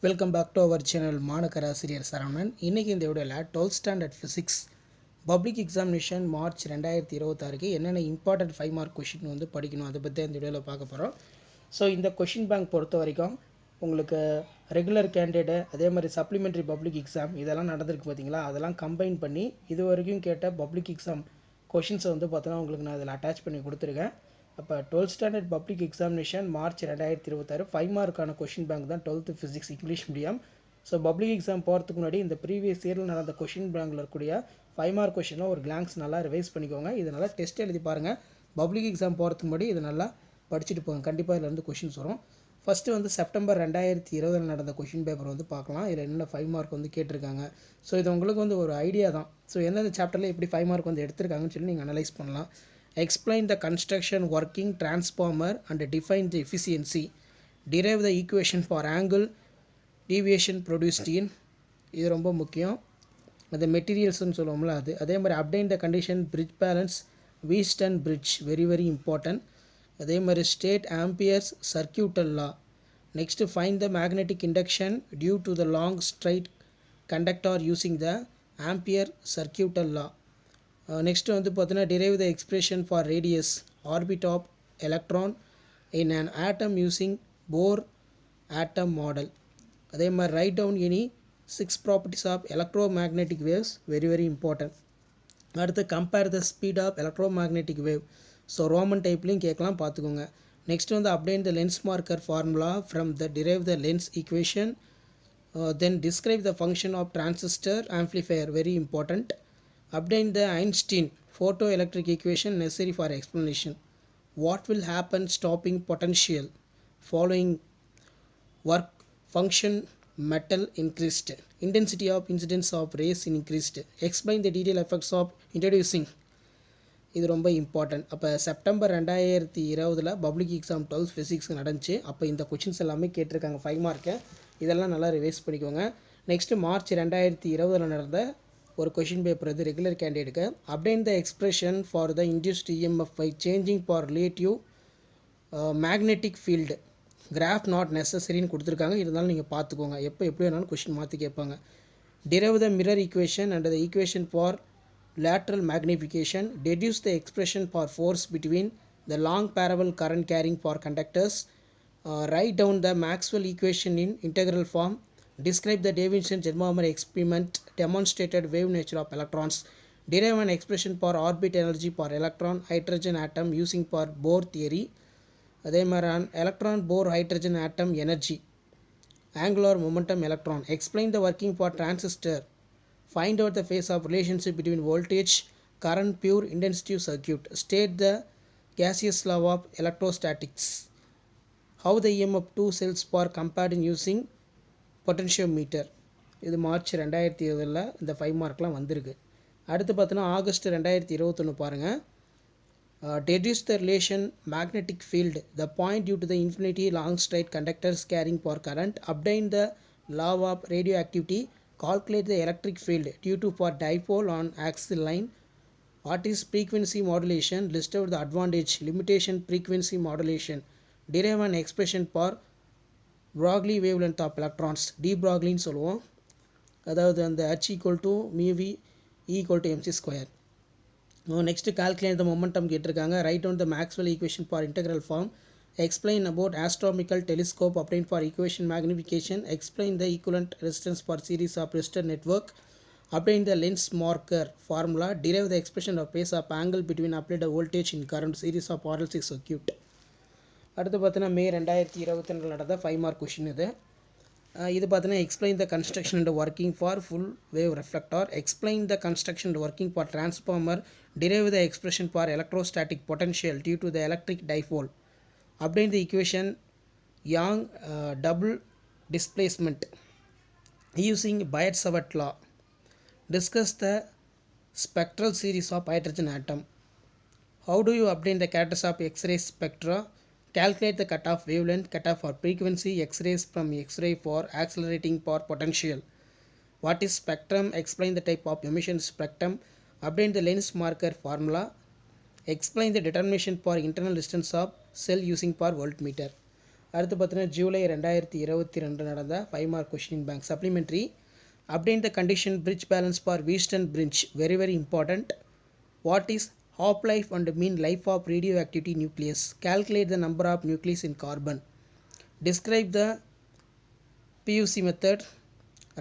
Welcome back to our channel மாணக்கர் ஆசிரியர் சரவணன். இன்றைக்கி இந்த வீடியோவில் 12th standard physics public examination March 2026க்கு என்னென்ன இம்பார்ட்டன்ட் 5 மார்க் கொஷின் வந்து படிக்கணும் அதை பற்றி இந்த வீடியோவில் பார்க்க போகிறோம். ஸோ இந்த கொஷின் பேங்க் பொறுத்த வரைக்கும் உங்களுக்கு ரெகுலர் கேண்டிடேட்டு அதே மாதிரி சப்ளிமெண்ட்ரி பப்ளிக் எக்ஸாம் இதெல்லாம் நடந்திருக்கு பார்த்தீங்களா, அதெல்லாம் கம்பைன் பண்ணி இது வரைக்கும் கேட்ட பப்ளிக் எக்ஸாம் கொஷின்ஸை வந்து பார்த்தோன்னா உங்களுக்கு நான் அதில் அட்டாச் பண்ணி கொடுத்துருக்கேன். அப்போ 12th standard public examination March 2026 5 மார்க்கான கொஷின் பேங்க் தான் 12th physics English medium. So public exam போகிறதுக்கு முன்னாடி இந்த ப்ரீவியஸ் இயரில் நடந்த கொஷின் பேங்கில் இருக்கக்கூடிய 5 மார்க் கொஷினில் ஒரு கிளான்ஸ் நல்லா ரிவைஸ் பண்ணிக்கோங்க. இது நல்லா டெஸ்ட் எழுதி பாருங்கள். பப்ளிக் எக்ஸாம் போகிறதுக்கு முன்னாடி இது நல்லா படிச்சுட்டு போங்க. கண்டிப்பாக இதில் வந்து கொஷின்ஸ் வரும். ஃபஸ்ட்டு வந்து செப்டம்பர் 2020 நடந்த கொஷின் பேப்பர் வந்து பார்க்கலாம். இதில் என்னென்ன 5 மார்க் வந்து கேட்டிருக்காங்க. ஸோ இது உங்களுக்கு வந்து ஒரு ஐடியா தான். ஸோ எந்தெந்த சாப்டரில் எப்படி 5 மார்க் வந்து எடுத்திருக்காங்கன்னு சொல்லி நீங்கள் அனலைஸ் பண்ணலாம். Explain the construction working transformer and define the efficiency. Derive the equation for angle deviation produced in. இது ரொம்ப முக்கியம். அது மெட்டீரியல்ஸ்னு சொல்லுவோம்ல அது. அதே மாதிரி obtain the condition bridge balance Wheatstone bridge very very important. அதே மாதிரி state Ampere's circuital law. Next find the magnetic induction due to the long straight conductor using the Ampere circuital law. Next வந்து பார்த்தீங்கன்னா derive the expression for radius orbit of electron in an atom using Bohr atom model. அதே மாதிரி write down any 6 properties of electromagnetic waves very very important. அடுத்து compare the speed of electromagnetic wave. So Roman டைப்லையும் கேட்கலாம், பார்த்துக்கோங்க. Next வந்து obtain the lens marker formula from the derive the lens equation. Then describe the function of transistor amplifier very important. Obtain the Einstein photoelectric equation necessary for explanation. What will happen stopping potential following work function metal increased, intensity of incidence of rays increased. Explain the detailed effects of introducing. இது ரொம்ப important. அப்போ September 2020 public exam 12th physics நடந்துச்சு. அப்போ இந்த questions எல்லாமே கேட்டிருக்காங்க 5 mark. இதெல்லாம் நல்லா ரிவைஸ் பண்ணிக்கோங்க. நெக்ஸ்ட்டு மார்ச் 2020 நடந்த ஒரு கொஷின் பேப்பர் இது regular கேண்டிடேட்டுக்கு. obtain the expression for the induced EMF by changing for relative magnetic field graph not necessaryன்னு கொடுத்துருக்காங்க. இருந்தாலும் நீங்கள் பார்த்துக்கோங்க, எப்படி வேணாலும் கொஷின் மாற்றி கேட்பாங்க. derive the mirror equation and the equation for lateral magnification. Deduce the expression for force between the long parallel current carrying for conductors. Write down the Maxwell equation in integral form. Describe the Davidson-Gedmacher experiment demonstrated wave nature of electrons. Derive an expression for orbit energy for electron hydrogen atom using for Bohr theory. அதே மாதிரி electron Bohr hydrogen atom energy angular momentum electron. Explain the working for transistor. Find out the phase of relationship between voltage current pure intensity circuit. State the gaseous law of electrostatics. How the EMF 2 cells are compared in using potentiometer. இது March 2020 இந்த 5 மார்க்லாம் வந்திருக்கு. அடுத்து பார்த்தோன்னா August 2021 பாருங்கள். deduce the relation magnetic field the point due to the infinity long straight conductors carrying for current. Obtain the law of radioactivity. Calculate the electric field due to for dipole on axial line. What is frequency modulation? List out the advantage limitation frequency modulation. Derive an expression for Broglie wavelength of electrons. de Broglieன்னு சொல்லுவோம். அதாவது அந்த h equal to μv e equal to mc square. Next calculate the momentum கேட்டிருக்காங்க. write down the Maxwell equation for integral form. Explain about astronomical telescope obtained for equation magnification. Explain the equivalent resistance for series of resistor network. Obtain the lens marker formula. Derive the expression of phase of angle between applied voltage in current series of RLC circuit. அடுத்து பார்த்தீங்கன்னா மே 2022 நடந்த 5 mark question இது. இது பார்த்தீங்கன்னா explain the construction and working for full wave reflector. Explain the construction and working for transformer. Derive the expression for electrostatic potential due to the electric dipole. Obtain the equation Young double displacement using Biot Savart law. Discuss the spectral series of hydrogen atom. How do you obtain the characters of X ray spectra. Calculate the cutoff wavelength, cutoff for frequency, X-rays from X-ray for accelerating for potential. What is spectrum? Explain the type of emission spectrum. Obtain the lens marker formula. Explain the determination for internal distance of cell using for voltmeter. அடுத்து பார்த்தீங்கன்னா ஜூலை 2022 நடந்த 5 mark question bank supplementary. Obtain the condition bridge balance for Wheatstone bridge, very very important. What is half-life and mean life of radioactivity nucleus? Calculate the number of nucleus in carbon. Describe the PUC method.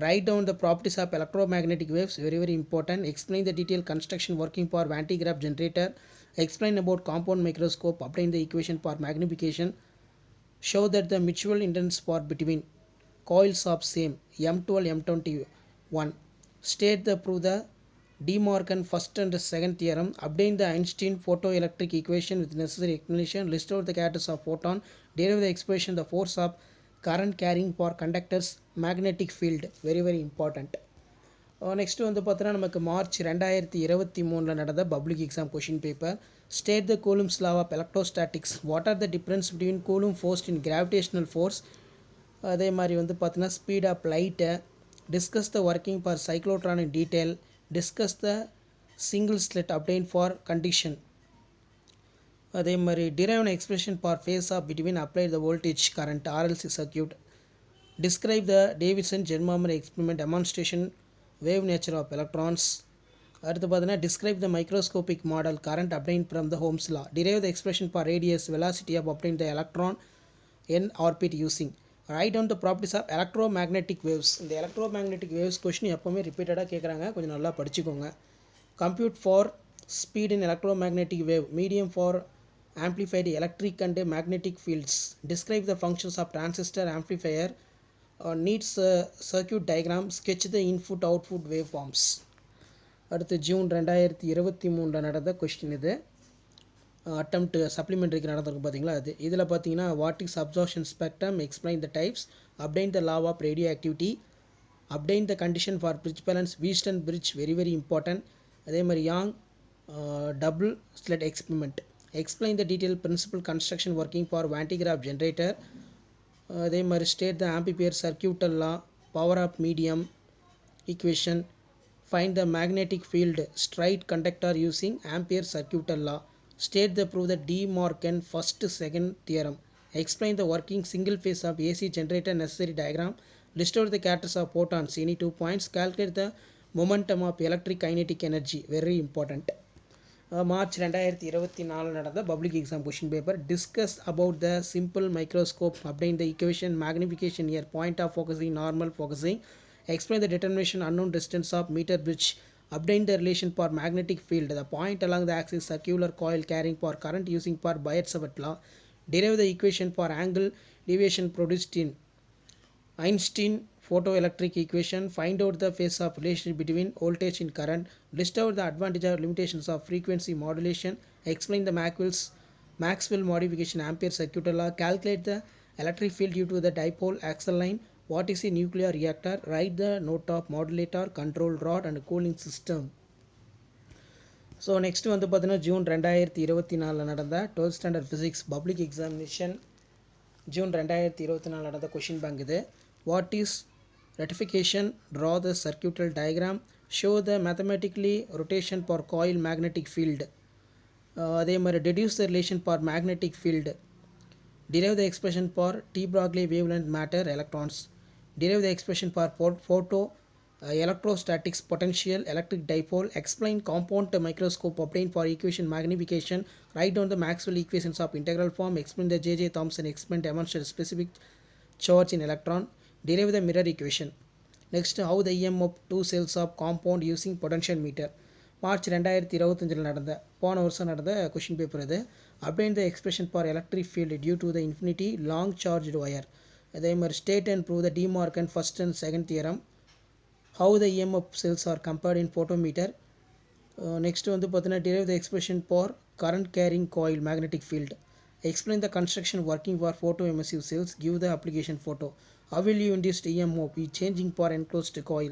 Write down the properties of electromagnetic waves, very very important. Explain the detailed construction working for Van de Graaff generator. Explain about compound microscope. Obtain the equation for magnification. Show that the mutual inductance for between coils of same M12 M21. State the prove the De Morgan first and second theorem. Obtain the Einstein photoelectric equation with necessary explanation. List out the characters of photon. Derive the expression the force of current carrying for conductors magnetic field, very very important. Next வந்து பார்த்தோன்னா நமக்கு March 2023 நடந்த public exam question paper. State the Coulomb's law of electrostatics. What are the difference between Coulomb force in gravitational force. அதே மாதிரி வந்து பார்த்தீங்கன்னா speed of லைட்டை. Discuss the working for cyclotron in detail. Discuss the single slit obtain for condition. அதே மாதிரி derive an expression for phase off between applied the voltage current RLC circuit. Describe the Davidson-Germamer experiment demonstration wave nature of electrons. அடுத்து பார்த்தீங்கன்னா describe the microscopic model current obtained from the Ohm's law. Derive the expression for radius velocity of obtained the electron in orbit using. Write down the properties of electromagnetic waves. இந்த electromagnetic waves question எப்போவுமே ரிப்பீட்டடாக கேட்குறாங்க, கொஞ்சம் நல்லா படிச்சுக்கோங்க. Compute for speed in electromagnetic wave, medium for amplified electric and magnetic fields. Describe the functions of transistor amplifier. Needs circuit diagram. Sketch the input output waveforms. அடுத்து June 2023 நடந்த question இது. Attempt சப்ளிமெண்ட்ரிக்கு நடந்திருக்கு பார்த்தீங்களா அது. இதில் பார்த்தீங்கன்னா what is absorption spectrum, explain the types, obtain the law of radio activity, obtain the condition for bridge balance, Wheatstone bridge, very very important. அதே மாதிரி Young double slit experiment. Explain the detailed principal construction working for Van de Graaff generator. அதே மாதிரி state the ampere circuit law, power of medium equation. Find the magnetic field straight conductor using ampere circuit law. State the prove the De Morgan first second theorem. Explain the working single phase of AC generator necessary diagram. List out the characters of photons, any 2 points. Calculate the momentum of electric kinetic energy, very important. March 2024 நடந்த public exam question paper. Discuss about the simple microscope. Obtain the equation magnification ear point of focusing normal focusing. Explain the determination unknown distance of meter bridge. Obtain the relation for magnetic field. The point along the axis circular coil carrying for current using for Biot-Savart law. Derive the equation for angle deviation produced in Einstein photoelectric equation. Find out the phase of relationship between voltage and current. List out the advantage or limitations of frequency modulation. Explain the Maxwell modification ampere circuit law. Calculate the electric field due to the dipole axle line. What is a nuclear reactor? Write the note of modulator, control rod and cooling system. So next வந்து பார்த்தீங்கன்னா June 2024 நடந்த 12th standard physics public examination June 2024 நடந்த question bank இது. What is rectification? Draw the circuital diagram. Show the mathematically rotation for coil magnetic field. அதே மாதிரி deduce the relation for magnetic field. Derive the expression for T Broglie wavelength matter electrons. Derive the expression for photo electrostatics potential electric dipole. Explain compound microscope obtained for equation magnification. Write down the Maxwell equations of integral form. Explain the J.J. Thomson experiment demonstrate specific charge in electron. Derive the mirror equation. Next, how the EM of two cells of compound using potential meter. March 2025 நடந்த போன வருஷம் நடந்த question paper இது. Obtain the expression for electric field due to the infinity long charged wire. அதே மாதிரி state and prove the De Morgan first and second theorem. How the EMF cells are compared in photometer. Next வந்து பார்த்தீங்கன்னா derive the expression for current carrying coil magnetic field. Explain the construction working for photoemissive cells. Give the application photo. How will you induce EMF changing for enclosed coil.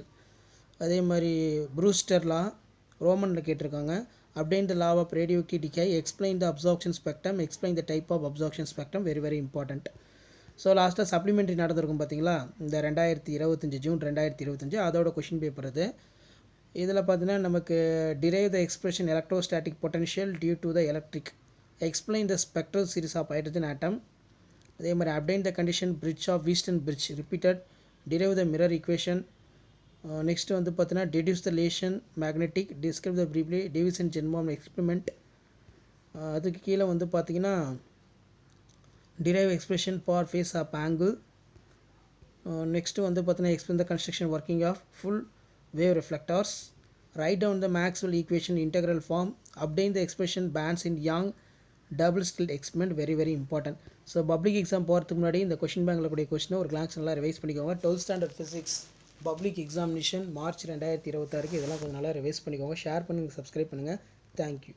அதே மாதிரி Brewster law ரோமனில் கேட்டிருக்காங்க. Obtain the law of radioactive decay. Explain the absorption spectrum. Explain the type of absorption spectrum, very very important. So லாஸ்ட்டாக supplementary நடந்திருக்கும் பார்த்தீங்களா இந்த 2025 June 2025 அதோட question paper இது. இதில் பார்த்தீங்கன்னா நமக்கு derive the expression electrostatic potential due to the electric. Explain the spectral series of hydrogen atom. அதே மாதிரி obtain the condition bridge of Wheatstone bridge repeated derive the mirror equation. Next வந்து பார்த்தீங்கன்னா deduce the relation magnetic describe the briefly Davisson Germer experiment. அதுக்கு கீழே வந்து பார்த்தீங்கன்னா derive expression for face of angle. Next வந்து பார்த்தீங்கன்னா explain the construction working of full wave reflectors. Write down the Maxwell equation integral form. Obtain the expression bands in Young double slit experiment. Very very important. So public exam போகிறதுக்கு முன்னாடி இந்த question பேங்கில் கூடிய கொஷினை ஒரு class நல்லா revise பண்ணிக்கோங்க. 12th standard physics public examination March 2026 இதெல்லாம் கொஞ்சம் நல்லா ரிவைஸ் பண்ணிக்கோங்க. ஷேர் பண்ணுங்கள், சப்ஸ்கிரைப் பண்ணுங்கள். தேங்க்யூ.